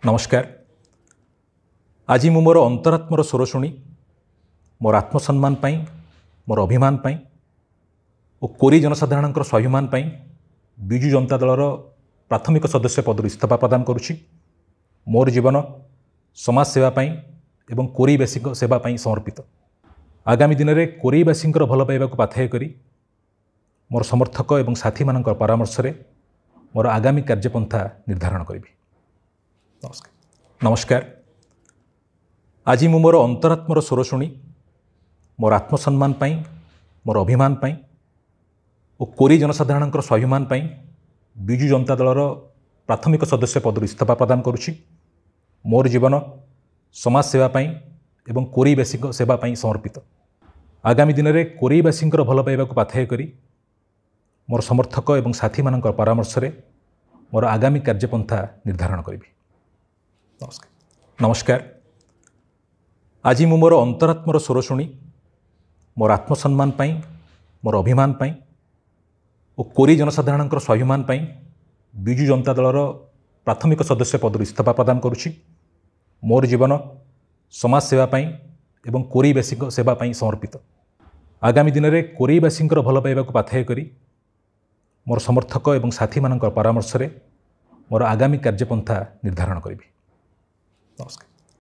नमस्कार। आज मु मोर अंतरात्मर स्वर शुणी मोर आत्मसम्मान पाई, मोर अभिमान पाई और कोरी जनसाधारण स्वाभिमान पाई विजु जनता दलर प्राथमिक सदस्य पद इस्तीफा प्रदान करुछि। मोर जीवन समाज सेवा पाई एवं कोरीवासी सेवा पाई समर्पित। आगामी दिन में कोरीवासी भल पाइबा पाथेय करी मोर समर्थक एवं साथी मान परामर्श रे मोर आगामी कार्यपंथा निर्धारण करी। नमस्कार। आज मु मोर अंतरात्मर स्वर शुणी मोर आत्मसम्मान पाई, मोर अभिमान पाई और कोरी जनसाधारण स्वाभिमान पाई विजु जनता दलर प्राथमिक सदस्य पद इस्तीफा प्रदान करुछि। मोर जीवन समाज सेवा पाई एवं कोरीवासी सेवा पाई समर्पित। आगामी दिन में कोरीवासी भल पाइबा पाथेय करी मोर समर्थक एवं साथी मान परामर्श रे मोर आगामी कार्यपंथा निर्धारण करी। नमस्कार। आज मु मोर अंतरात्मर स्वर शुणी मोर आत्मसम्मान पाई, मोर अभिमान पाई और कोरी जनसाधारण स्वाभिमान पाई विजु जनता दलर प्राथमिक सदस्य पद इस्तीफा प्रदान करुछि। मोर जीवन समाज सेवा पाई एवं कोरीवासी सेवा पाई समर्पित। आगामी दिन में कोरीवासी भल पाइबा पाथेय करी मोर समर्थक एवं साथी मान परामर्श रे मोर आगामी कार्यपंथा निर्धारण करी। नमस्कार।